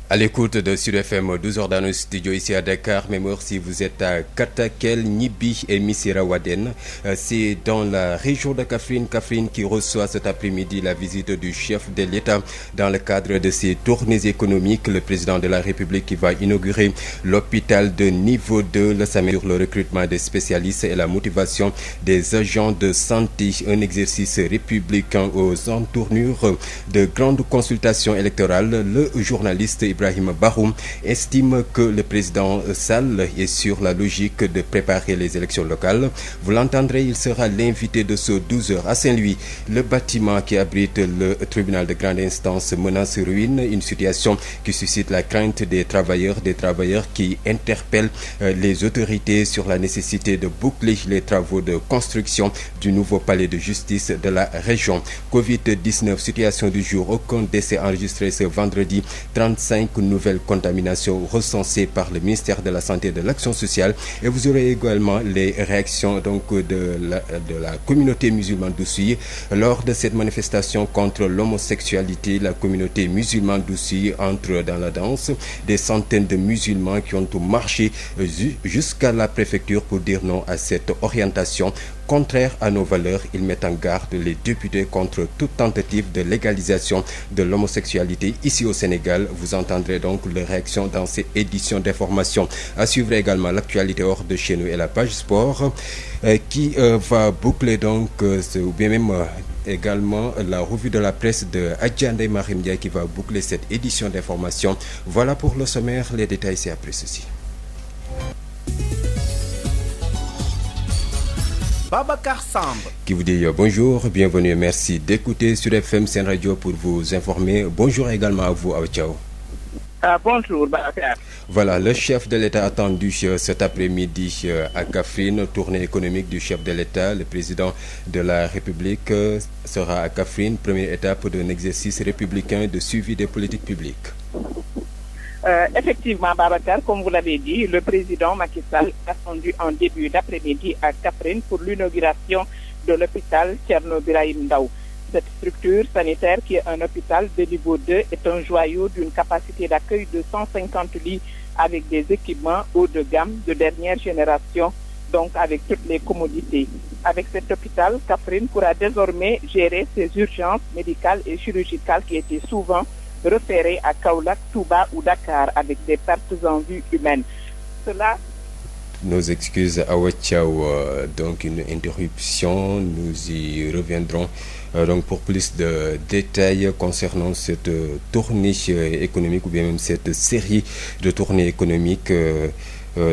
À l'écoute de Sud FM, 12h dans le studio ici à Dakar, même heure si vous êtes à Katakel, Nibi et Missira Waden. C'est dans la région de Kaffrine qui reçoit cet après-midi la visite du chef de l'État. Dans le cadre de ses tournées économiques, le président de la République qui va inaugurer l'hôpital de niveau 2, le sommet sur le recrutement des spécialistes et la motivation des agents de santé. Un exercice républicain aux entournures de grandes consultations électorales. Le journaliste Ibrahim Baroum estime que le président Sall est sur la logique de préparer les élections locales. Vous l'entendrez, il sera l'invité de ce 12h à Saint-Louis. Le bâtiment qui abrite le tribunal de grande instance menace ruine, une situation qui suscite la crainte des travailleurs qui interpellent les autorités sur la nécessité de boucler les travaux de construction du nouveau palais de justice de la région. Covid-19, situation du jour, aucun décès enregistré ce vendredi, 35 nouvelles contaminations recensées par le ministère de la Santé et de l'Action sociale. Et vous aurez également les réactions de la communauté musulmane d'Oussouye. Lors de cette manifestation contre l'homosexualité, la communauté musulmane d'Oussouye entre dans la danse. Des centaines de musulmans qui ont marché jusqu'à la préfecture pour dire non à cette orientation contraire à nos valeurs. Ils mettent en garde les députés contre toute tentative de légalisation de l'homosexualité ici au Sénégal. Vous entendrez donc les réactions dans ces éditions d'information. À suivre également l'actualité hors de chez nous et la page sport qui va boucler donc ou bien même également la revue de la presse de Adjande Marimdia qui va boucler cette édition d'information. Voilà pour le sommaire, les détails c'est après ceci. Babacar Samb qui vous dit bonjour, bienvenue, merci d'écouter sur FM Sen Radio pour vous informer. Bonjour également à vous, Aouchao. Bonjour, Babacar. Voilà, le chef de l'État attendu cet après-midi à Kaffrine, tournée économique du chef de l'État. Le président de la République sera à Kaffrine, première étape d'un exercice républicain de suivi des politiques publiques. Effectivement, Babacar, comme vous l'avez dit, le président Macky Sall est attendu en début d'après-midi à Kaffrine pour l'inauguration de l'hôpital Thierno Birahim Ndao. Cette structure sanitaire, qui est un hôpital de niveau 2, est un joyau d'une capacité d'accueil de 150 lits avec des équipements haut de gamme de dernière génération, donc avec toutes les commodités. Avec cet hôpital, Kaffrine pourra désormais gérer ses urgences médicales et chirurgicales qui étaient souvent référés à Kaolack, Touba ou Dakar avec des pertes en vie humaine. Cela. Nos excuses à Ouachao, donc une interruption, nous y reviendrons donc pour plus de détails concernant cette tournée économique ou bien même cette série de tournées économiques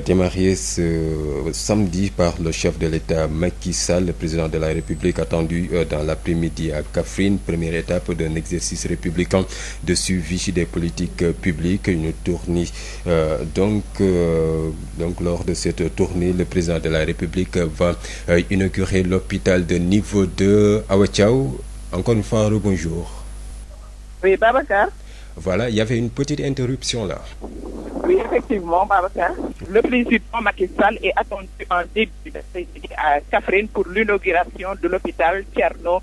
démarré ce samedi par le chef de l'État Macky Sall, le président de la République attendu dans l'après-midi à Kaffrine, première étape d'un exercice républicain de suivi des politiques publiques, une tournée donc lors de cette tournée, le président de la République va inaugurer l'hôpital de niveau 2 à Ouachao. Encore une fois, bonjour. Oui, Babacar. Voilà, il y avait une petite interruption là. Oui, effectivement, Babacar. Le président Macky Sall est attendu en début d'après-midi à Kaffrine pour l'inauguration de l'hôpital Thierno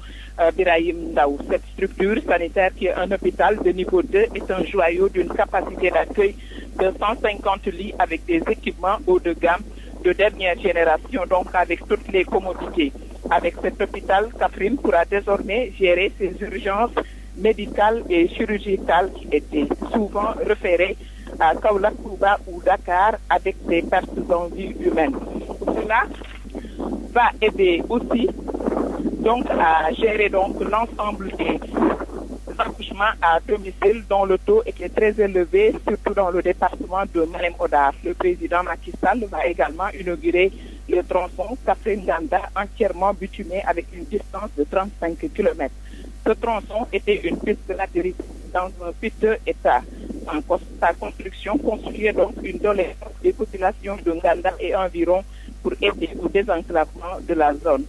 Birahim Ndao. Cette structure sanitaire, qui est un hôpital de niveau 2, est un joyau d'une capacité d'accueil de 150 lits avec des équipements haut de gamme de dernière génération, donc avec toutes les commodités. Avec cet hôpital, Kaffrine pourra désormais gérer ses urgences médicales et chirurgicales qui étaient souvent référées à Kaolack, Touba ou Dakar avec des pertes en vie humaine. Cela va aider aussi donc à gérer donc l'ensemble des accouchements à domicile dont le taux était très élevé, surtout dans le département de Malem Hodar. Le président Macky Sall va également inaugurer le tronçon Kaffrine-Ganda entièrement bitumé avec une distance de 35 km. Ce tronçon était une piste latérite dans un piteux état. Sa construction constituait donc une doléance des populations de Nganda et environ pour aider au désenclavement de la zone.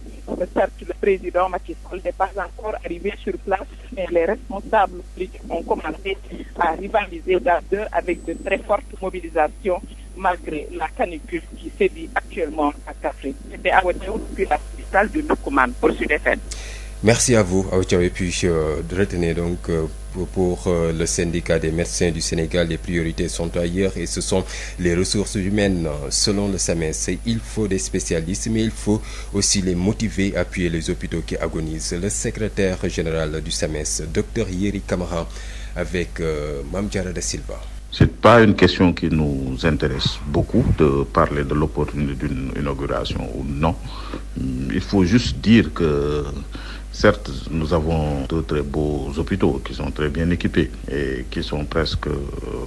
Certes, le président Macky Sall n'est pas encore arrivé sur place, mais les responsables politiques ont commencé à rivaliser d'ardeur avec de très fortes mobilisations malgré la canicule qui sévit actuellement à Kaffrine. C'était à Ouachao depuis la capitale de Ndoukoumane pour Sud FM. Merci à vous, Aouchao, et puis de retenir donc Pour le syndicat des médecins du Sénégal, les priorités sont ailleurs et ce sont les ressources humaines. Selon le SAMES, il faut des spécialistes, mais il faut aussi les motiver, appuyer les hôpitaux qui agonisent. Le secrétaire général du SAMES, Dr Yeri Camara, avec Mame Diarra Da Silva. C'est pas une question qui nous intéresse beaucoup de parler de l'opportunité d'une inauguration ou non. Il faut juste dire que certes, nous avons de très beaux hôpitaux qui sont très bien équipés et qui sont presque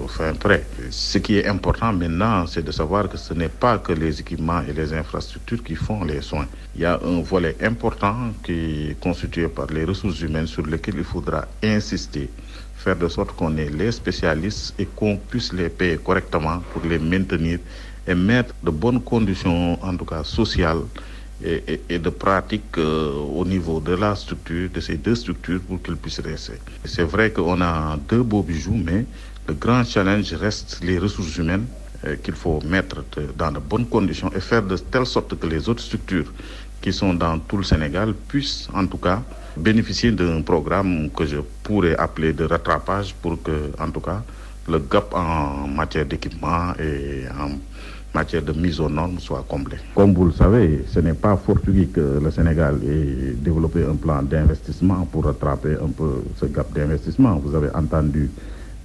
fin prêts. Ce qui est important maintenant, c'est de savoir que ce n'est pas que les équipements et les infrastructures qui font les soins. Il y a un volet important qui est constitué par les ressources humaines sur lesquelles il faudra insister, faire de sorte qu'on ait les spécialistes et qu'on puisse les payer correctement pour les maintenir et mettre de bonnes conditions, en tout cas sociales, et de pratique au niveau de la structure, de ces deux structures pour qu'ils puissent rester. C'est vrai qu'on a deux beaux bijoux, mais le grand challenge reste les ressources humaines qu'il faut mettre dans de bonnes conditions et faire de telle sorte que les autres structures qui sont dans tout le Sénégal puissent en tout cas bénéficier d'un programme que je pourrais appeler de rattrapage pour que, en tout cas, le gap en matière d'équipement et en matière de mise aux normes soit comblée. Comme vous le savez, ce n'est pas fortuit que le Sénégal ait développé un plan d'investissement pour rattraper un peu ce gap d'investissement. Vous avez entendu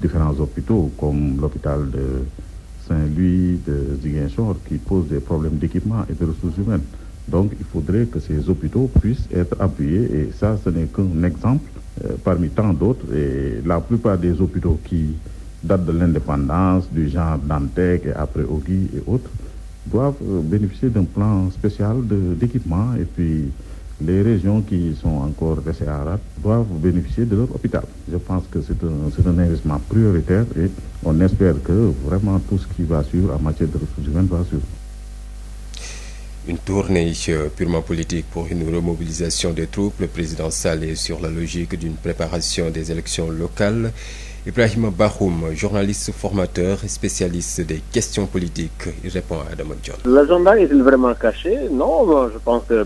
différents hôpitaux comme l'hôpital de Saint-Louis, de Ziguinchor, qui posent des problèmes d'équipement et de ressources humaines. Donc il faudrait que ces hôpitaux puissent être appuyés et ça, ce n'est qu'un exemple parmi tant d'autres. Et la plupart des hôpitaux qui datent de l'indépendance, du genre Dantec et après Ogui et autres, doivent bénéficier d'un plan spécial d'équipement et puis les régions qui sont encore restées à rate doivent bénéficier de leur hôpital. Je pense que c'est un investissement prioritaire et on espère que vraiment tout ce qui va suivre en matière de ressources humaines va suivre. Une tournée purement politique pour une remobilisation des troupes. Le président Sall est sur la logique d'une préparation des élections locales. Ibrahima Bakhoum, journaliste formateur et spécialiste des questions politiques, il répond à Adam John. L'agenda est-il vraiment caché? Non, je pense que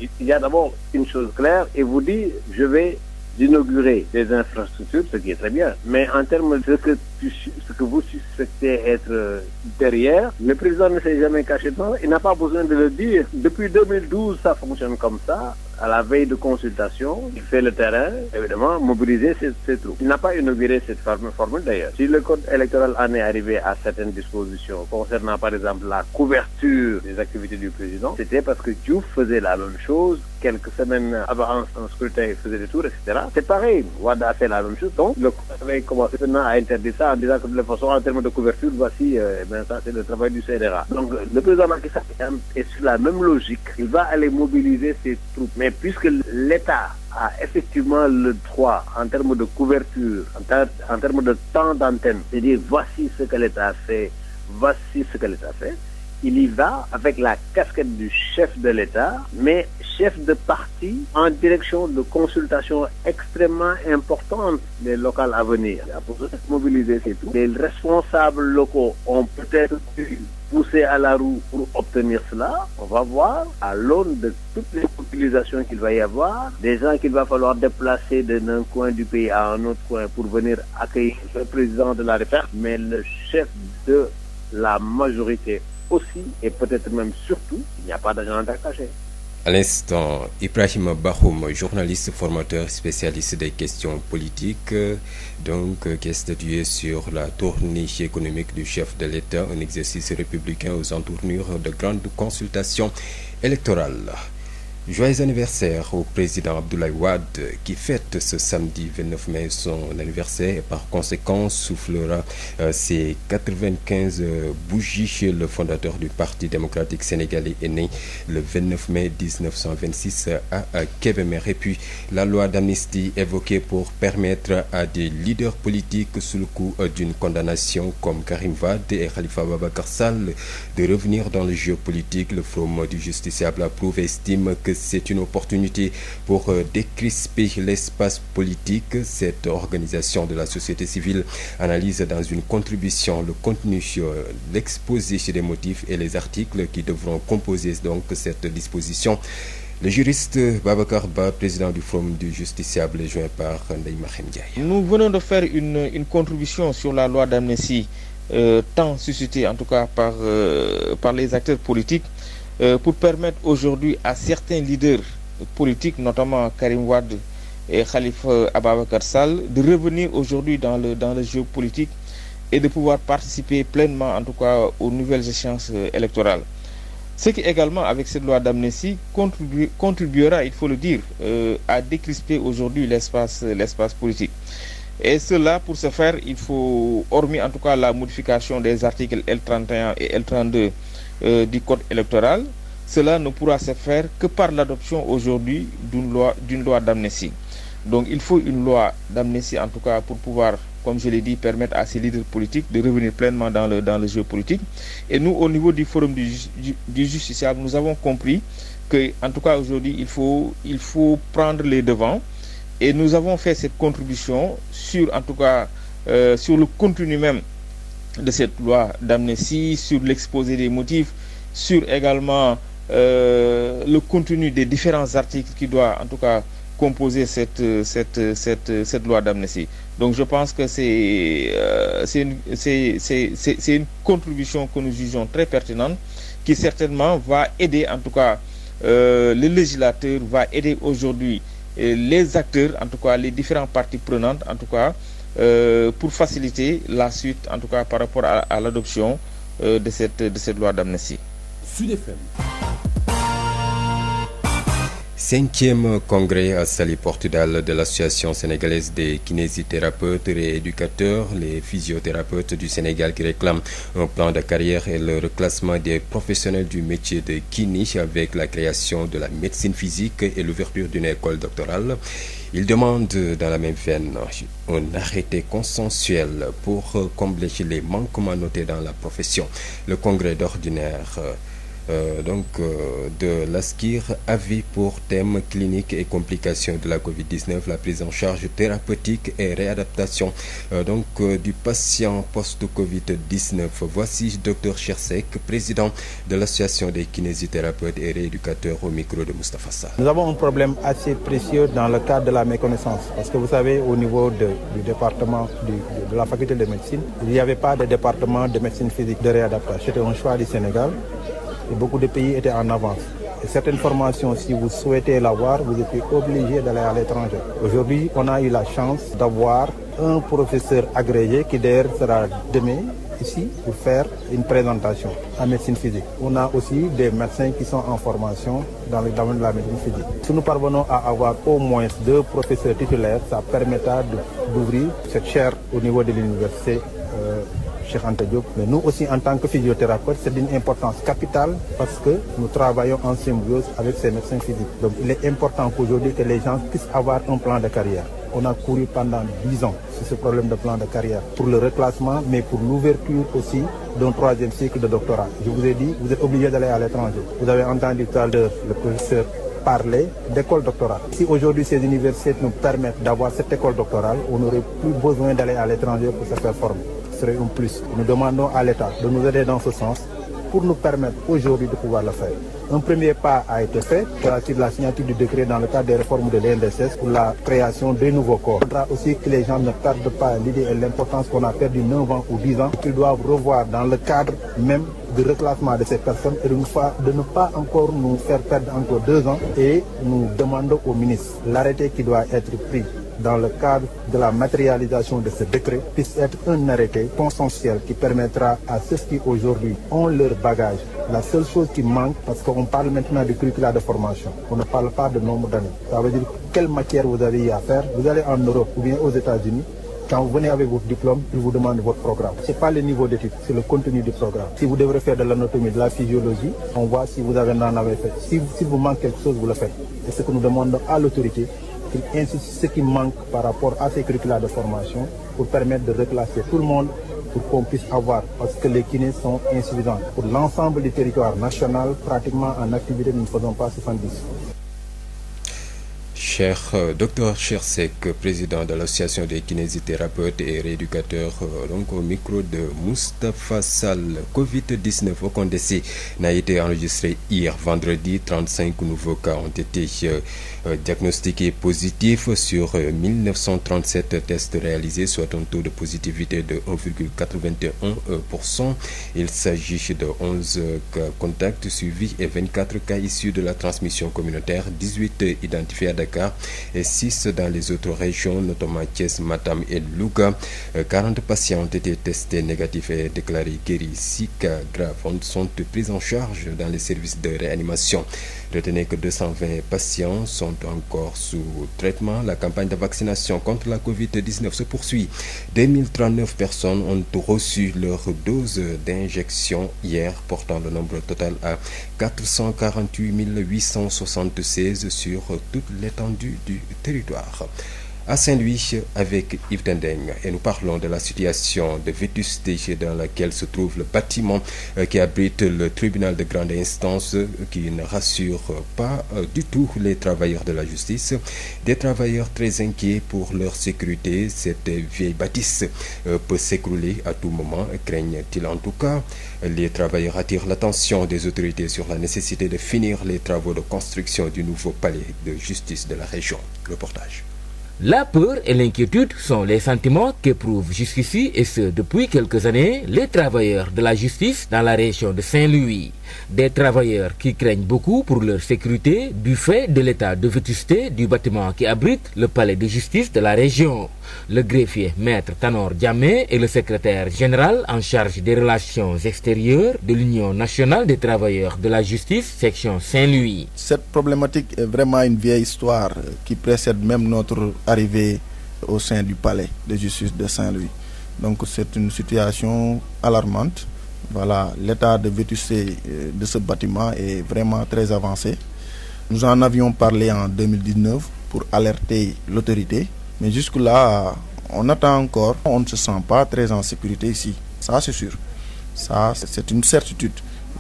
il y a d'abord une chose claire et vous dit je vais d'inaugurer des infrastructures, ce qui est très bien. Mais en termes de ce que vous suspectez être derrière, le président ne s'est jamais caché dedans. Il n'a pas besoin de le dire. Depuis 2012, ça fonctionne comme ça. À la veille de consultation, il fait le terrain, évidemment, mobiliser ses troupes. Il n'a pas inauguré cette formule d'ailleurs. Si le code électoral en est arrivé à certaines dispositions concernant par exemple la couverture des activités du président, c'était parce que Diouf faisait la même chose. Quelques semaines avant un scrutin, il faisait des tours, etc. C'est pareil, Wade a fait la même chose. Donc, le code avait commencé maintenant à interdire ça en disant que de toute façon, en termes de couverture, voici, ça c'est le travail du CNRA. Donc, le président Macky Sall est sur la même logique. Il va aller mobiliser ses troupes. Mais puisque l'État a effectivement le droit en termes de couverture, en termes de temps d'antenne, c'est-à-dire voici ce que l'État fait, voici ce que l'État fait, il y va avec la casquette du chef de l'État, mais chef de parti en direction de consultations extrêmement importantes des locales à venir. Pour mobiliser ces troupes, les responsables locaux ont peut-être pu pousser à la roue pour obtenir cela. On va voir à l'aune de toutes les mobilisations qu'il va y avoir, des gens qu'il va falloir déplacer d'un coin du pays à un autre coin pour venir accueillir le président de la République, mais le chef de la majorité aussi, et peut-être même surtout, il n'y a pas d'agenda caché. À l'instant, Ibrahima Bakhoum, journaliste formateur spécialiste des questions politiques, qui est statué sur la tournée économique du chef de l'État, un exercice républicain aux entournures de grandes consultations électorales. Joyeux anniversaire au président Abdoulaye Wade qui fête ce samedi 29 mai son anniversaire et par conséquent soufflera ses 95 bougies. Le fondateur du Parti démocratique sénégalais est né le 29 mai 1926 à Kébémer. Et puis la loi d'amnistie évoquée pour permettre à des leaders politiques sous le coup d'une condamnation comme Karim Wade et Khalifa Ababacar Sall de revenir dans le jeu politique. Le Forum du justiciable approuve et estime que c'est une opportunité pour décrisper l'espace politique. Cette organisation de la société civile analyse dans une contribution le contenu, l'exposé des motifs et les articles qui devront composer donc cette disposition. Le juriste Babacar Ba, président du Forum du justiciable, est joint par Ndeye Mahem Ndiaye. Nous venons de faire une contribution sur la loi d'amnistie, tant suscitée en tout cas par les acteurs politiques, pour permettre aujourd'hui à certains leaders politiques, notamment Karim Wade et Khalifa Ababacar Sall, de revenir aujourd'hui dans le jeu politique et de pouvoir participer pleinement en tout cas aux nouvelles échéances électorales. Ce qui également, avec cette loi d'amnistie, contribuera, il faut le dire, à décrisper aujourd'hui l'espace politique. Et cela, pour ce faire, il faut, hormis en tout cas la modification des articles L31 et L32 du Code électoral, cela ne pourra se faire que par l'adoption aujourd'hui d'une loi d'amnistie. Donc il faut une loi d'amnistie en tout cas pour pouvoir, comme je l'ai dit, permettre à ces leaders politiques de revenir pleinement dans le jeu politique. Et nous, au niveau du Forum du justiciable, nous avons compris que, en tout cas aujourd'hui, il faut prendre les devants. Et nous avons fait cette contribution sur, en tout cas, sur le contenu même de cette loi d'amnistie, sur l'exposé des motifs, sur également le contenu des différents articles qui doivent, en tout cas, composer cette loi d'amnistie. Donc je pense que c'est une contribution que nous jugeons très pertinente, qui certainement va aider, en tout cas, le législateur, va aider aujourd'hui les acteurs, en tout cas les différentes parties prenantes, en tout cas, pour faciliter la suite, en tout cas par rapport à l'adoption de cette loi d'amnistie. Sud FM. 5e congrès à Saly Portudal de l'Association sénégalaise des kinésithérapeutes et éducateurs, les physiothérapeutes du Sénégal qui réclament un plan de carrière et le reclassement des professionnels du métier de kiné avec la création de la médecine physique et l'ouverture d'une école doctorale. Ils demandent dans la même veine un arrêté consensuel pour combler les manquements notés dans la profession. Le congrès d'ordinaire de l'ASKIR avait pour thème clinique et complications de la Covid-19, la prise en charge thérapeutique et réadaptation du patient post-Covid-19. Voici Dr Chersek, président de l'association des kinésithérapeutes et rééducateurs au micro de Moustapha Sall. Nous avons un problème assez précieux dans le cadre de la méconnaissance parce que vous savez, au niveau du département de la faculté de médecine, il n'y avait pas de département de médecine physique de réadaptation. C'était un choix du Sénégal. Et beaucoup de pays étaient en avance. Et certaines formations, si vous souhaitez l'avoir, vous êtes obligé d'aller à l'étranger. Aujourd'hui, on a eu la chance d'avoir un professeur agrégé qui d'ailleurs sera demain ici pour faire une présentation en médecine physique. On a aussi des médecins qui sont en formation dans le domaine de la médecine physique. Si nous parvenons à avoir au moins 2 professeurs titulaires, ça permettra d'ouvrir cette chaire au niveau de l'université Cheikh Anta Diop. Mais nous aussi, en tant que physiothérapeutes, c'est d'une importance capitale parce que nous travaillons en symbiose avec ces médecins physiques. Donc il est important qu'aujourd'hui que les gens puissent avoir un plan de carrière. On a couru pendant 10 ans sur ce problème de plan de carrière pour le reclassement, mais pour l'ouverture aussi d'un 3e cycle de doctorat. Je vous ai dit, vous êtes obligés d'aller à l'étranger. Vous avez entendu tout à l'heure le professeur parler d'école doctorale. Si aujourd'hui ces universités nous permettent d'avoir cette école doctorale, on n'aurait plus besoin d'aller à l'étranger pour se faire former. Ce serait un plus. Nous demandons à l'État de nous aider dans ce sens pour nous permettre aujourd'hui de pouvoir le faire. Un premier pas a été fait, c'est la signature du décret dans le cadre des réformes de l'INDSS pour la création de nouveaux corps. Il faudra aussi que les gens ne perdent pas l'idée et l'importance qu'on a perdu 9 ans ou 10 ans, qu'ils doivent revoir dans le cadre même de reclassement de ces personnes et de ne pas encore nous faire perdre encore 2 ans. Et nous demandons au ministre l'arrêté qui doit être pris dans le cadre de la matérialisation de ce décret puisse être un arrêté consensuel qui permettra à ceux qui aujourd'hui ont leur bagage. La seule chose qui manque, parce qu'on parle maintenant du curriculum de formation, on ne parle pas de nombre d'années. Ça veut dire quelle matière vous avez à faire. Vous allez en Europe ou bien aux États-Unis. Quand vous venez avec votre diplôme, ils vous demandent votre programme. Ce n'est pas le niveau d'études, c'est le contenu du programme. Si vous devrez faire de l'anatomie, de la physiologie, on voit si vous en avez fait. Si vous manque quelque chose, vous le faites. Et ce que nous demandons à l'autorité, qu'il insiste sur ce qui manque par rapport à ces curricula de formation pour permettre de reclasser tout le monde pour qu'on puisse avoir, parce que les kinés sont insuffisants. Pour l'ensemble du territoire national, pratiquement en activité, nous ne faisons pas 70. Docteur Chersek, président de l'association des kinésithérapeutes et rééducateurs, donc au micro de Moustapha Sall. Covid-19, aucun décès n'a été enregistré hier vendredi. 35 nouveaux cas ont été diagnostiqués positifs sur 1937 tests réalisés, soit un taux de positivité de 1,81%. Il s'agit de 11 cas contacts suivis et 24 cas issus de la transmission communautaire, 18 identifiés à Dakar et 6 dans les autres régions, notamment Thiès, Matam et Louga. 40 patients ont été testés négatifs et déclarés guéris. 6 cas graves sont pris en charge dans les services de réanimation. Retenez que 220 patients sont encore sous traitement. La campagne de vaccination contre la Covid-19 se poursuit. 2039 personnes ont reçu leur dose d'injection hier, portant le nombre total à 448 876 sur toute l'étendue du territoire. À Saint-Louis avec Yves Tendeng, et nous parlons de la situation de vétusté dans laquelle se trouve le bâtiment qui abrite le tribunal de grande instance, qui ne rassure pas du tout les travailleurs de la justice. Des travailleurs très inquiets pour leur sécurité. Cette vieille bâtisse peut s'écrouler à tout moment, craignent-ils en tout cas. Les travailleurs attirent l'attention des autorités sur la nécessité de finir les travaux de construction du nouveau palais de justice de la région. Reportage. La peur et l'inquiétude sont les sentiments qu'éprouvent jusqu'ici, et ce depuis quelques années, les travailleurs de la justice dans la région de Saint-Louis. Des travailleurs qui craignent beaucoup pour leur sécurité du fait de l'état de vétusté du bâtiment qui abrite le palais de justice de la région. Le greffier Maître Tanor Diamé est le secrétaire général en charge des relations extérieures de l'Union nationale des travailleurs de la justice, section Saint-Louis. Cette problématique est vraiment une vieille histoire qui précède même notre arrivée au sein du palais de justice de Saint-Louis. Donc c'est une situation alarmante. Voilà, l'état de vétusté de ce bâtiment est vraiment très avancé. Nous en avions parlé en 2019 pour alerter l'autorité. Mais jusque-là, on attend encore. On ne se sent pas très en sécurité ici. Ça, c'est sûr. Ça, c'est une certitude.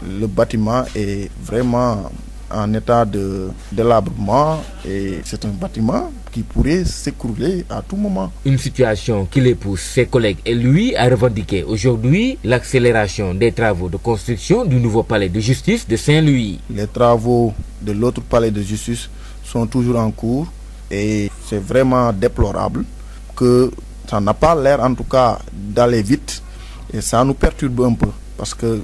Le bâtiment est vraiment en état de délabrement et c'est un bâtiment qui pourrait s'écrouler à tout moment. Une situation qui les pousse, ses collègues et lui, à revendiquer aujourd'hui l'accélération des travaux de construction du nouveau palais de justice de Saint-Louis. Les travaux de l'autre palais de justice sont toujours en cours. Et c'est vraiment déplorable que ça n'a pas l'air en tout cas d'aller vite et ça nous perturbe un peu parce que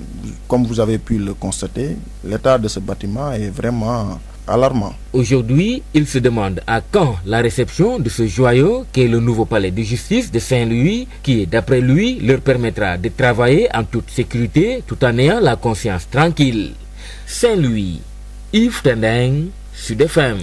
comme vous avez pu le constater, l'état de ce bâtiment est vraiment alarmant. Aujourd'hui, il se demande à quand la réception de ce joyau qu'est le nouveau palais de justice de Saint-Louis qui, d'après lui, leur permettra de travailler en toute sécurité tout en ayant la conscience tranquille. Saint-Louis, Yves Tendeng, Sud FM.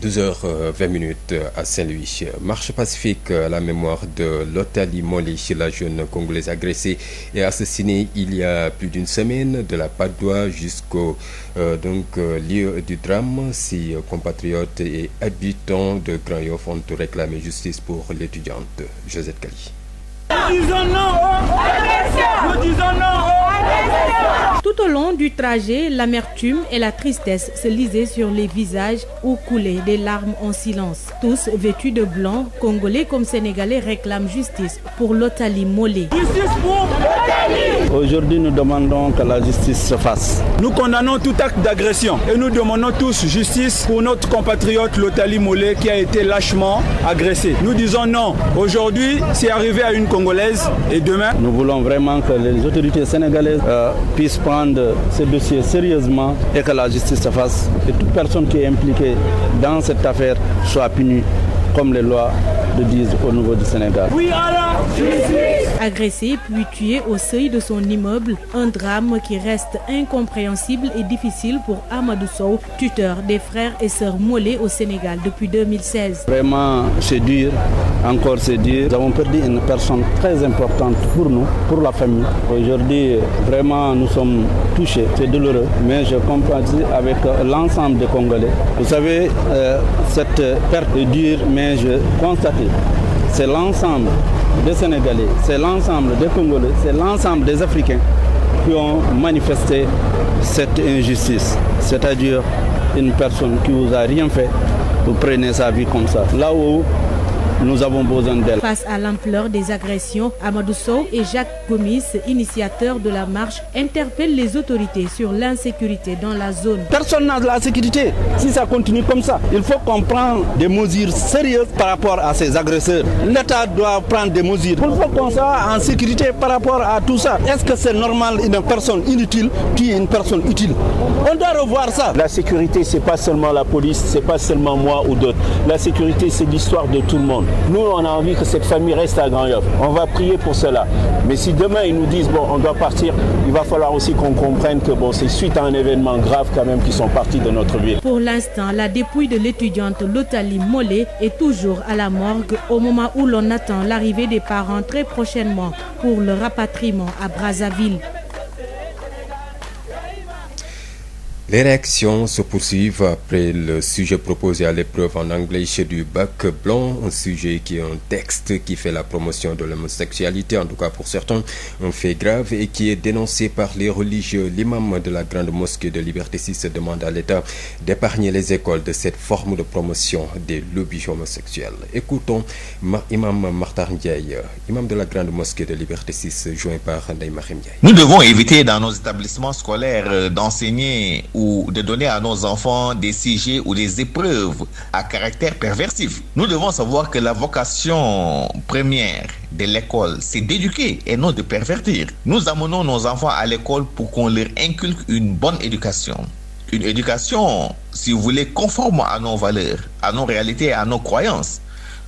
12h20 à Saint-Louis. Marche pacifique à la mémoire de Lotali Moli, la jeune Congolaise agressée et assassinée il y a plus d'une semaine de la Padoue jusqu'au lieu du drame. Ses compatriotes et habitants de Grand Yoff ont réclamé justice pour l'étudiante Josette Kali. Nous disons non aux agressions. Nous disons non aux agressions. Tout au long du trajet, l'amertume et la tristesse se lisaient sur les visages où coulaient des larmes en silence. Tous vêtus de blanc, Congolais comme Sénégalais réclament justice pour Lotali Molé. Justice pour Lotali. Aujourd'hui, nous demandons que la justice se fasse. Nous condamnons tout acte d'agression et nous demandons tous justice pour notre compatriote Lotali Molé qui a été lâchement agressé. Nous disons non. Aujourd'hui, c'est arrivé à une Congolaise et demain... Nous voulons vraiment que les autorités sénégalaises puissent prendre ce dossier sérieusement et que la justice se fasse. Et toute personne qui est impliquée dans cette affaire soit punie comme les lois le disent au niveau du Sénégal. Oui, alors, justice. Agressé puis tué au seuil de son immeuble, un drame qui reste incompréhensible et difficile pour Amadou Sow, tuteur des frères et sœurs Molé au Sénégal depuis 2016. Vraiment, c'est dur, encore c'est dur. Nous avons perdu une personne très importante pour nous, pour la famille. Aujourd'hui, vraiment, nous sommes touchés, c'est douloureux, mais je compatis avec l'ensemble des Congolais. Vous savez, cette perte est dure, mais je constate, c'est l'ensemble des Sénégalais, c'est l'ensemble des Congolais, c'est l'ensemble des Africains qui ont manifesté cette injustice. C'est-à-dire une personne qui vous a rien fait, vous prenez sa vie comme ça. Là où nous avons besoin d'elle. Face à l'ampleur des agressions, Amadou Sow et Jacques Gomis, initiateurs de la marche, interpellent les autorités sur l'insécurité dans la zone. Personne n'a de la sécurité. Si ça continue comme ça, il faut qu'on prenne des mesures sérieuses par rapport à ces agresseurs. L'État doit prendre des mesures. Il faut qu'on soit en sécurité par rapport à tout ça. Est-ce que c'est normal une personne inutile tue une personne utile? On doit revoir ça. La sécurité, c'est pas seulement la police, c'est pas seulement moi ou d'autres. La sécurité, c'est l'histoire de tout le monde. Nous, on a envie que cette famille reste à Grand Yoff. On va prier pour cela. Mais si demain, ils nous disent, bon, on doit partir, il va falloir aussi qu'on comprenne que bon, c'est suite à un événement grave quand même qu'ils sont partis de notre ville. Pour l'instant, la dépouille de l'étudiante Lotali Mollet est toujours à la morgue au moment où l'on attend l'arrivée des parents très prochainement pour le rapatriement à Brazzaville. Les réactions se poursuivent après le sujet proposé à l'épreuve en anglais du bac blanc, un sujet qui est un texte qui fait la promotion de l'homosexualité, en tout cas pour certains, un fait grave et qui est dénoncé par les religieux. L'imam de la grande mosquée de Liberté 6 demande à l'État d'épargner les écoles de cette forme de promotion des lobbies homosexuels. Écoutons Imam Martar Ndiaye, imam de la grande mosquée de Liberté 6, joint par Ndeye Marim Ndiaye. Nous devons éviter dans nos établissements scolaires d'enseigner ou de donner à nos enfants des sujets ou des épreuves à caractère perversif. Nous devons savoir que la vocation première de l'école, c'est d'éduquer et non de pervertir. Nous amenons nos enfants à l'école pour qu'on leur inculque une bonne éducation. Une éducation, si vous voulez, conforme à nos valeurs, à nos réalités et à nos croyances.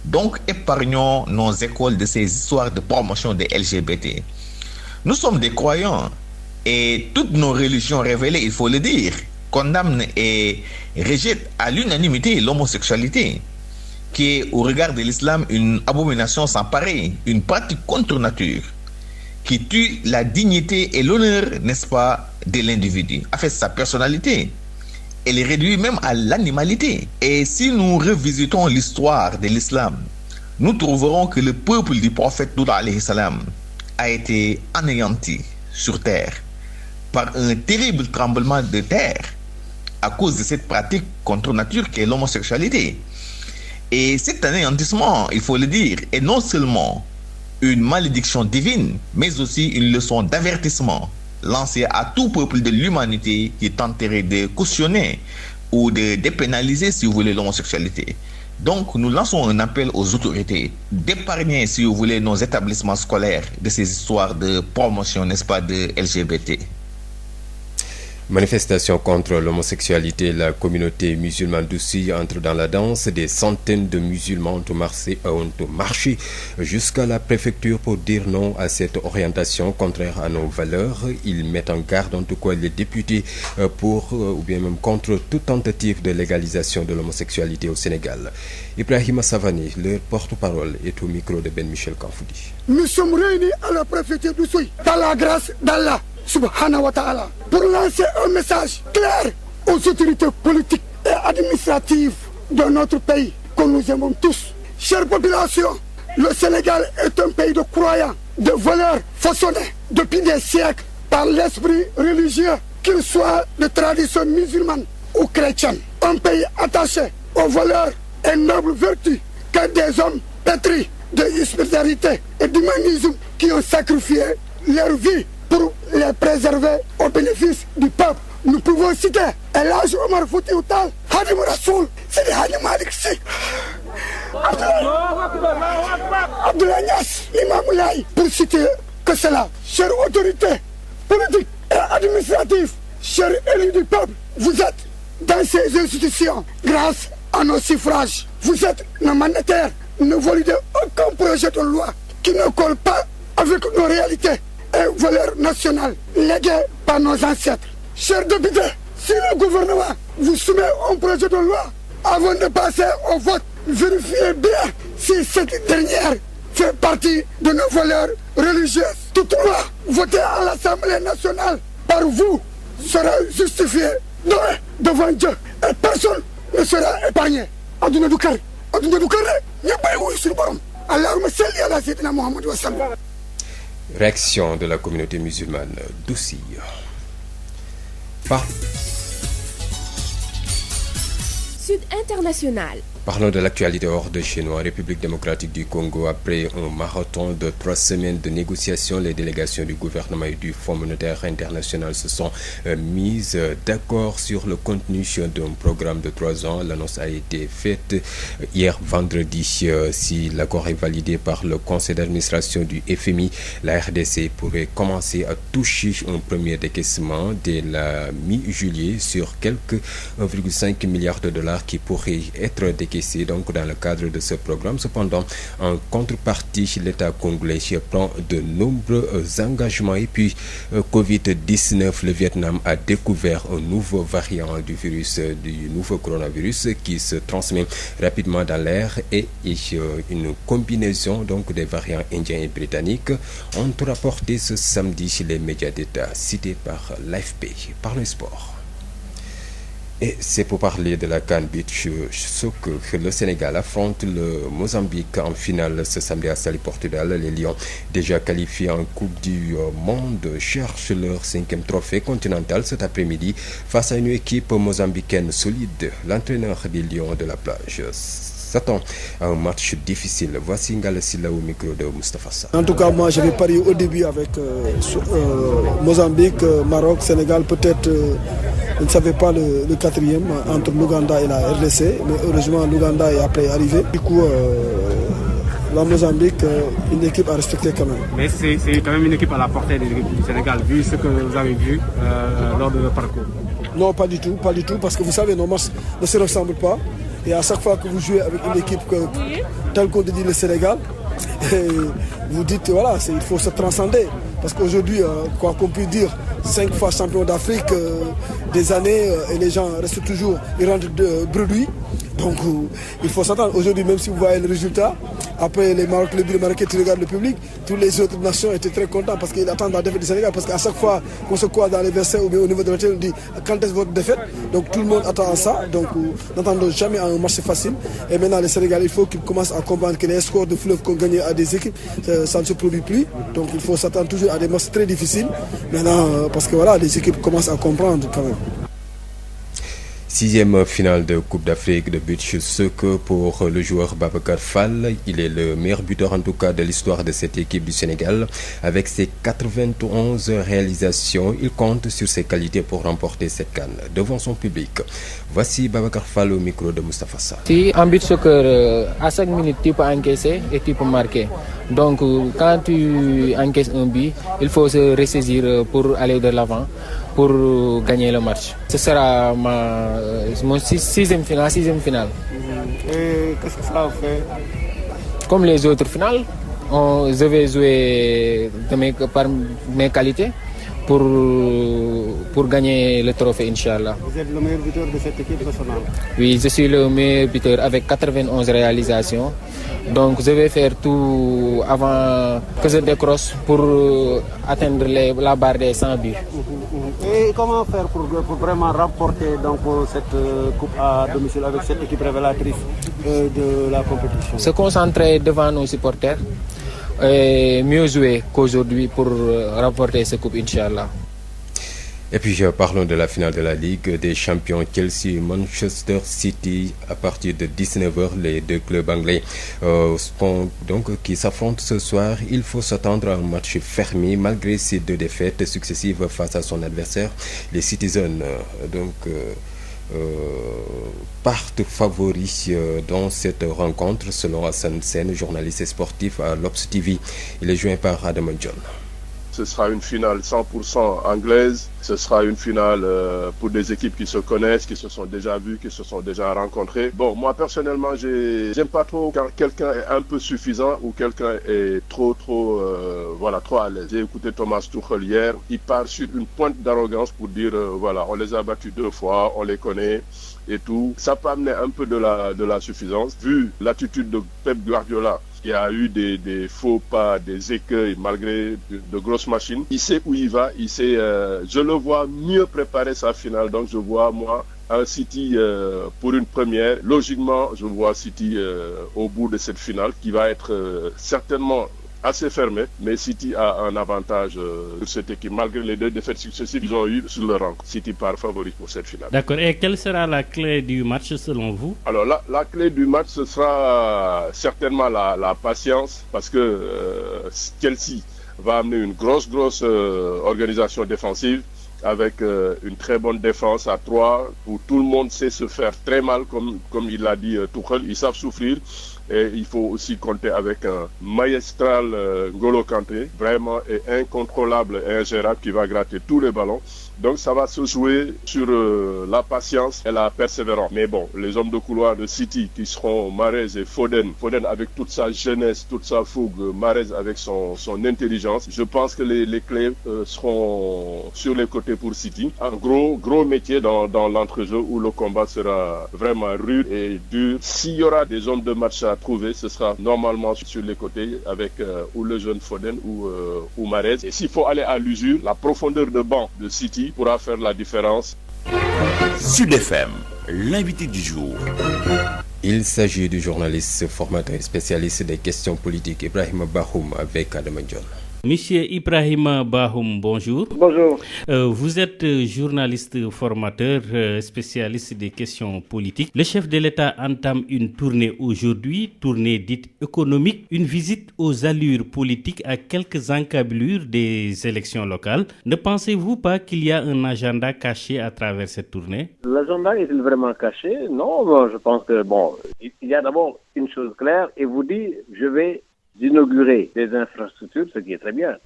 Donc, épargnons nos écoles de ces histoires de promotion des LGBT. Nous sommes des croyants. Et toutes nos religions révélées, il faut le dire, condamnent et rejettent à l'unanimité l'homosexualité, qui est au regard de l'islam une abomination sans pareil, une pratique contre nature, qui tue la dignité et l'honneur, n'est-ce pas, de l'individu, en fait sa personnalité. Elle est réduite même à l'animalité. Et si nous revisitons l'histoire de l'islam, nous trouverons que le peuple du prophète Nouh alayhi salam a été anéanti sur terre par un terrible tremblement de terre à cause de cette pratique contre nature qu'est l'homosexualité. Et cet anéantissement, il faut le dire, est non seulement une malédiction divine, mais aussi une leçon d'avertissement lancée à tout peuple de l'humanité qui tenterait de cautionner ou de dépénaliser, si vous voulez, l'homosexualité. Donc, nous lançons un appel aux autorités d'épargner, si vous voulez, nos établissements scolaires de ces histoires de promotion, n'est-ce pas, de LGBT. Manifestation contre l'homosexualité, la communauté musulmane d'Oussy entre dans la danse. Des centaines de musulmans ont marché jusqu'à la préfecture pour dire non à cette orientation contraire à nos valeurs. Ils mettent en garde en tout cas les députés pour ou bien même contre toute tentative de légalisation de l'homosexualité au Sénégal. Ibrahima Savani, leur porte-parole, est au micro de Ben Michel Kanfoudi. Nous sommes réunis à la préfecture d'Oussy dans la grâce d'Allah Subhanahu wa ta'ala, pour lancer un message clair aux autorités politiques et administratives de notre pays que nous aimons tous. Chère population, le Sénégal est un pays de croyants, de valeurs façonnées depuis des siècles par l'esprit religieux, qu'il soit de tradition musulmane ou chrétienne. Un pays attaché aux valeurs et nobles vertus que des hommes pétris de spiritualité et d'humanisme qui ont sacrifié leur vie pour les préserver au bénéfice du peuple. Nous pouvons citer El Hadj Omar Foutiyou Tall, Khadim Rassoul, Sidi Hadji Malick Sy, Abdoulaye Niass, Imam Laye, pour citer que cela. Chères autorités politiques et administratives, chers élus du peuple, vous êtes dans ces institutions grâce à nos suffrages. Vous êtes nos mandataires. Ne validez aucun projet de loi qui ne colle pas avec nos réalités et valeurs nationales léguées par nos ancêtres. Chers députés, si le gouvernement vous soumet un projet de loi, avant de passer au vote, vérifiez bien si cette dernière fait partie de nos valeurs religieuses. Toute loi votée à l'Assemblée nationale par vous sera justifiée devant Dieu et personne ne sera épargné. Aduna du kër, aduna du kër, ñëpp ay wuyu suñu borom. Allahumma salli ala sayyidina Muhammad wa sallam. Réaction de la communauté musulmane d'Oussy. Sud International. Parlons de l'actualité hors de chez nous. En République démocratique du Congo, après un marathon de 3 semaines de négociations, les délégations du gouvernement et du Fonds monétaire international se sont mises d'accord sur le contenu d'un programme de 3 ans. L'annonce a été faite hier vendredi. Si l'accord est validé par le conseil d'administration du FMI, la RDC pourrait commencer à toucher un premier décaissement dès la mi-juillet sur quelques 1,5 milliard de dollars qui pourraient être décaissés donc dans le cadre de ce programme. Cependant, en contrepartie, l'État congolais prend de nombreux engagements. Et puis, Covid-19, le Vietnam a découvert un nouveau variant du nouveau coronavirus qui se transmet rapidement dans l'air et une combinaison donc des variants indiens et britanniques ont rapporté ce samedi les médias d'État cités par l'AFP. Par le sport. Et c'est pour parler de la CAN Beach Soccer que le Sénégal affronte le Mozambique en finale ce samedi à Saly, Portugal. Les Lions, déjà qualifiés en Coupe du Monde, cherchent leur 5e trophée continental cet après-midi face à une équipe mozambicaine solide. L'entraîneur des Lions de la plage s'attend à un match difficile. Voici Ngala Silla au micro de Moustapha Sa. En tout cas, moi j'avais parié au début avec Mozambique, Maroc, Sénégal, peut-être je ne savais pas le 4e entre l'Ouganda et la RDC, mais heureusement l'Ouganda est après arrivé. Du coup, la Mozambique, une équipe à respecter quand même. Mais c'est quand même une équipe à la portée de l'équipe du Sénégal, vu ce que vous avez vu lors de votre parcours. Non, pas du tout, parce que vous savez, nos matchs ne se ressemblent pas. Et à chaque fois que vous jouez avec une équipe telle qu'on dit le Sénégal, vous dites voilà, il faut se transcender. Parce qu'aujourd'hui, quoi qu'on puisse dire, 5 fois champion d'Afrique, des années, et les gens restent toujours, ils rentrent bredouilles. Donc il faut s'attendre. Aujourd'hui, même si vous voyez le résultat, après le but marocain, tu regardes le public, toutes les autres nations étaient très contents parce qu'ils attendent la défaite du Sénégal. Parce qu'à chaque fois qu'on se croise dans les versets ou bien au niveau de la télé, on dit quand est-ce votre défaite. Donc tout le monde attend à ça. Donc n'attendons jamais à un match facile. Et maintenant, le Sénégal, il faut qu'ils commencent à comprendre que les scores de fleuve qu'on gagne à des équipes, ça ne se produit plus. Donc il faut s'attendre toujours à des matchs très difficiles. Maintenant, parce que voilà, les équipes commencent à comprendre quand même. 6e finale de Coupe d'Afrique de beach soccer pour le joueur Babacar Fall. Il est le meilleur buteur en tout cas de l'histoire de cette équipe du Sénégal. Avec ses 91 réalisations, il compte sur ses qualités pour remporter cette CAN devant son public. Voici Babacar Fall au micro de Moustapha Sa. Si en beach soccer, à 5 minutes tu peux encaisser et tu peux marquer. Donc quand tu encaisses un but, il faut se ressaisir pour aller de l'avant, pour gagner le match. Ce sera mon 6e finale. Et qu'est-ce que cela fait? Comme les autres finales, je vais jouer par mes qualités pour gagner le trophée, Inch'Allah. Vous êtes le meilleur buteur de cette équipe nationale? Oui, je suis le meilleur buteur avec 91 réalisations. Donc je vais faire tout avant que je décroche pour atteindre la barre des 100 buts. Et comment faire pour vraiment remporter donc, cette coupe à domicile avec cette équipe révélatrice de la compétition? Se concentrer devant nos supporters et mieux jouer qu'aujourd'hui pour remporter cette coupe, Inch'Allah. Et puis parlons de la finale de la Ligue des Champions Chelsea-Manchester City. À partir de 19h, les deux clubs anglais qui s'affrontent ce soir. Il faut s'attendre à un match fermé malgré ces 2 défaites successives face à son adversaire. Les Citizens partent favoris dans cette rencontre selon Hassan Sen, journaliste et sportif à l'Obs TV. Il est joint par Adam John. Ce sera une finale 100% anglaise. Ce sera une finale pour des équipes qui se connaissent, qui se sont déjà vues, qui se sont déjà rencontrées. Bon, moi personnellement, j'aime pas trop quand quelqu'un est un peu suffisant ou quelqu'un est trop à l'aise. J'ai écouté Thomas Tuchel hier. Il part sur une pointe d'arrogance pour dire on les a battus 2 fois, on les connaît et tout. Ça peut amener un peu de la suffisance. Vu l'attitude de Pep Guardiola, qui a eu des faux pas, des écueils malgré de grosses machines. Il sait où il va, je le vois mieux préparer sa finale. Donc je vois moi un City pour une première. Logiquement, je vois City au bout de cette finale qui va être certainement assez fermé, mais City a un avantage sur cette équipe. Malgré les 2 défaites successives qu'ils ont eues sur le rang, City part favori pour cette finale. D'accord. Et quelle sera la clé du match selon vous? Alors la clé du match, ce sera certainement la patience, parce que Chelsea va amener une grosse organisation défensive avec une très bonne défense à 3 où tout le monde sait se faire très mal, comme il l'a dit Tuchel, ils savent souffrir. Et il faut aussi compter avec un maestral N'Golo Kanté, vraiment incontrôlable et ingérable, qui va gratter tous les ballons. Donc ça va se jouer sur la patience et la persévérance. Mais bon, les hommes de couloir de City qui seront Mahrez et Foden avec toute sa jeunesse, toute sa fougue, Mahrez avec son intelligence, je pense que les clés seront sur les côtés pour City. Un gros métier dans l'entrejeu où le combat sera vraiment rude et dur. S'il y aura des hommes de match à trouver, ce sera normalement sur les côtés avec ou le jeune Foden ou Mahrez. Et s'il faut aller à l'usure, la profondeur de banc de City pourra faire la différence. Sud FM, l'invité du jour. Il s'agit du journaliste, formateur et spécialiste des questions politiques Ibrahima Bahoum avec Adama Dione. Monsieur Ibrahima Bahoum, bonjour. Bonjour. Vous êtes journaliste formateur, spécialiste des questions politiques. Le chef de l'État entame une tournée aujourd'hui, tournée dite économique, une visite aux allures politiques à quelques encablures des élections locales. Ne pensez-vous pas qu'il y a un agenda caché à travers cette tournée? L'agenda est-il vraiment caché? Non, je pense que, il y a d'abord une chose claire, et vous dit, je vais d'inaugurer des infrastructures, ce qui est très bien.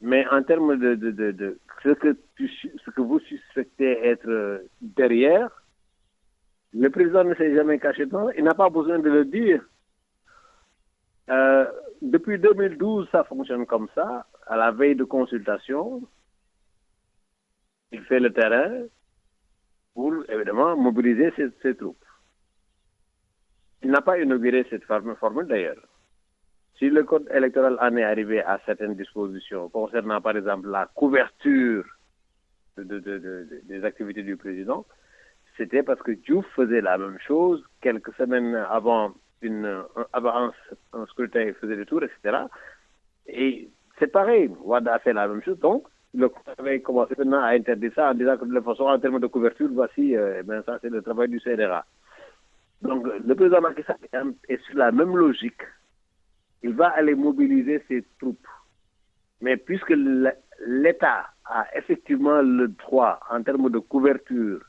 Mais en termes de ce que vous suspectez être derrière, le président ne s'est jamais caché dedans, il n'a pas besoin de le dire. Depuis 2012, ça fonctionne comme ça, à la veille de consultation, il fait le terrain pour, évidemment, mobiliser ses troupes. Il n'a pas inauguré cette formule d'ailleurs. Si le code électoral en est arrivé à certaines dispositions concernant par exemple la couverture des activités du président, c'était parce que Diouf faisait la même chose quelques semaines avant un scrutin, il faisait le tour, etc. Et c'est pareil, Wade a fait la même chose, donc le code avait commencé maintenant à interdire ça en disant que de toute façon en termes de couverture, voici, ça c'est le travail du CNRA. Donc, le président Macky Sall est sur la même logique. Il va aller mobiliser ses troupes. Mais puisque l'État a effectivement le droit, en termes de couverture,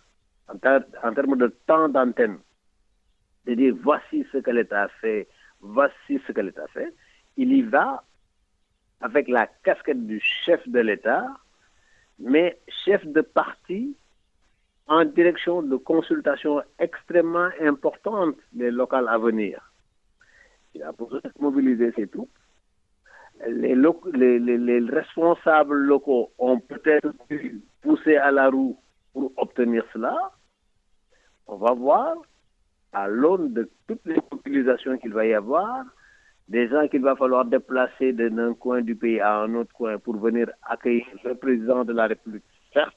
en termes de temps d'antenne, de dire voici ce que l'État a fait, voici ce que l'État a fait, il y va avec la casquette du chef de l'État, mais chef de parti, en direction de consultations extrêmement importantes des locales à venir. Il a besoin de mobiliser ses troupes. Les responsables locaux ont peut-être pu pousser à la roue pour obtenir cela. On va voir, à l'aune de toutes les mobilisations qu'il va y avoir, des gens qu'il va falloir déplacer d'un coin du pays à un autre coin pour venir accueillir le président de la République, certes,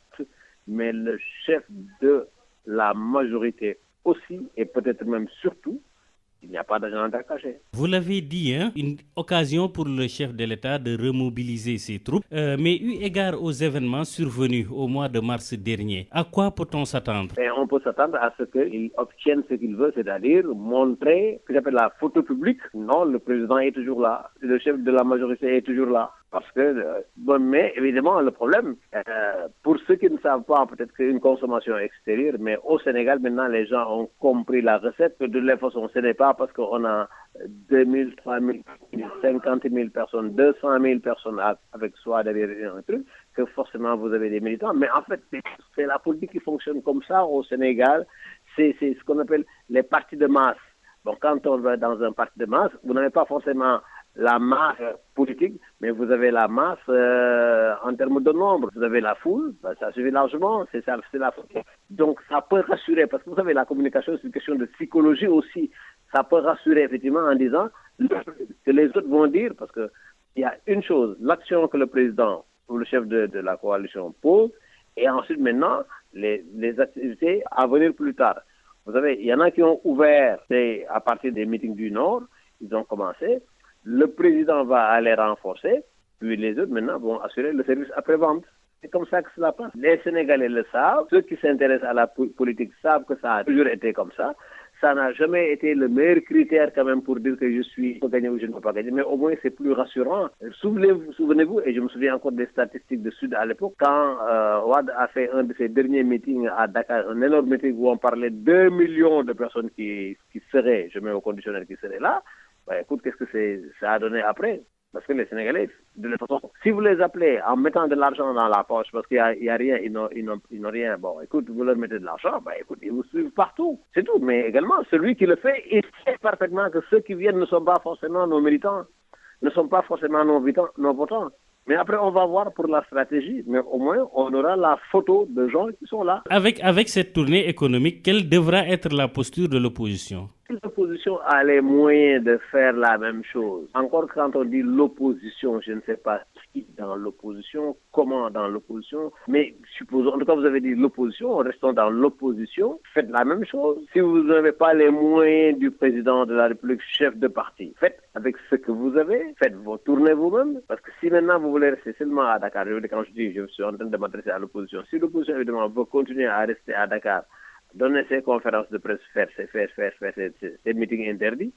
mais le chef de la majorité aussi, et peut-être même surtout, il n'y a pas d'agenda caché. Vous l'avez dit, une occasion pour le chef de l'État de remobiliser ses troupes, mais eu égard aux événements survenus au mois de mars dernier, à quoi peut-on s'attendre? On peut s'attendre à ce qu'il obtienne ce qu'il veut, c'est-à-dire montrer ce que j'appelle la photo publique. Non, le président est toujours là, le chef de la majorité est toujours là. Parce que, mais évidemment, le problème, pour ceux qui ne savent pas, peut-être qu'une consommation extérieure, mais au Sénégal, maintenant, les gens ont compris la recette, que de toute façon, ce n'est pas parce qu'on a 2000, 3000, 50 000 personnes, 200 000 personnes avec soi derrière un truc, que forcément vous avez des militants. Mais en fait, c'est la politique qui fonctionne comme ça au Sénégal. C'est ce qu'on appelle les partis de masse. Bon, quand on va dans un parti de masse, vous n'avez pas forcément la masse politique, mais vous avez la masse en termes de nombre. Vous avez la foule, ça suffit largement, c'est la foule. Donc ça peut rassurer, parce que vous savez, la communication, c'est une question de psychologie aussi. Ça peut rassurer effectivement en disant que les autres vont dire, parce qu'il y a une chose, l'action que le président ou le chef de la coalition pose, et ensuite maintenant, les activités à venir plus tard. Vous savez, il y en a qui ont ouvert à partir des meetings du Nord, ils ont commencé. Le président va aller renforcer, puis les autres maintenant vont assurer le service après-vente. C'est comme ça que cela passe. Les Sénégalais le savent, ceux qui s'intéressent à la politique savent que ça a toujours été comme ça. Ça n'a jamais été le meilleur critère quand même pour dire que je peux gagner ou je ne peux pas gagner, mais au moins c'est plus rassurant. Souvenez-vous, et je me souviens encore des statistiques de Sud à l'époque, quand Wade a fait un de ses derniers meetings à Dakar, un énorme meeting où on parlait 2 millions de personnes qui seraient, je mets au conditionnel, qui seraient là, écoute, qu'est-ce que ça a donné après? Parce que les Sénégalais, de toute façon, si vous les appelez en mettant de l'argent dans la poche, parce qu'il y a rien, ils n'ont rien, bon, écoute, vous leur mettez de l'argent, écoute, ils vous suivent partout, c'est tout. Mais également, celui qui le fait, il sait parfaitement que ceux qui viennent ne sont pas forcément nos militants, ne sont pas forcément nos votants. Mais après, on va voir pour la stratégie, mais au moins, on aura la photo de gens qui sont là. Avec cette tournée économique, quelle devra être la posture de l'opposition? L'opposition a les moyens de faire la même chose. Encore quand on dit l'opposition, je ne sais pas qui dans l'opposition, comment dans l'opposition, mais supposons, en tout cas vous avez dit l'opposition, restons dans l'opposition, faites la même chose. Si vous n'avez pas les moyens du président de la République, chef de parti, faites avec ce que vous avez, faites vos tournées vous-même, parce que si maintenant vous voulez rester seulement à Dakar, quand je dis je suis en train de m'adresser à l'opposition, si l'opposition évidemment veut continuer à rester à Dakar, donner ses conférences de presse, faire ces meetings interdits,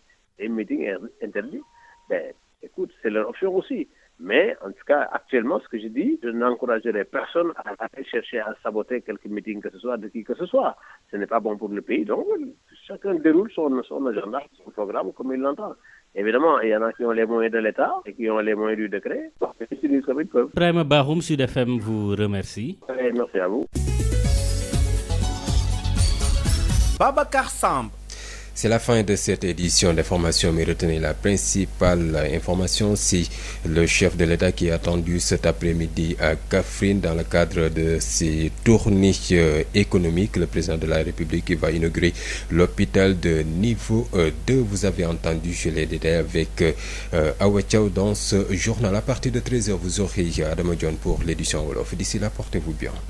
écoute, c'est leur option aussi. Mais en tout cas, actuellement, ce que je dis, je n'encouragerai personne à aller chercher à saboter quelques meetings que ce soit, de qui que ce soit. Ce n'est pas bon pour le pays. Donc, chacun déroule son agenda, son programme comme il l'entend. Évidemment, il y en a qui ont les moyens de l'État et qui ont les moyens du décret. Donc, ils utilisent comme ils peuvent. Ibrahima Bakhoum, Sud FM vous remercie. Et merci à vous. Babacar Samb. C'est la fin de cette édition d'information, mais retenez la principale information, c'est le chef de l'État qui est attendu cet après-midi à Kaffrine dans le cadre de ses tournées économiques. Le président de la République qui va inaugurer l'hôpital de niveau 2. Vous avez entendu, je l'ai détaillé avec Awa Thiaw dans ce journal. À partir de 13h, vous aurez Adama Dione pour l'édition Wolof. D'ici là, portez-vous bien.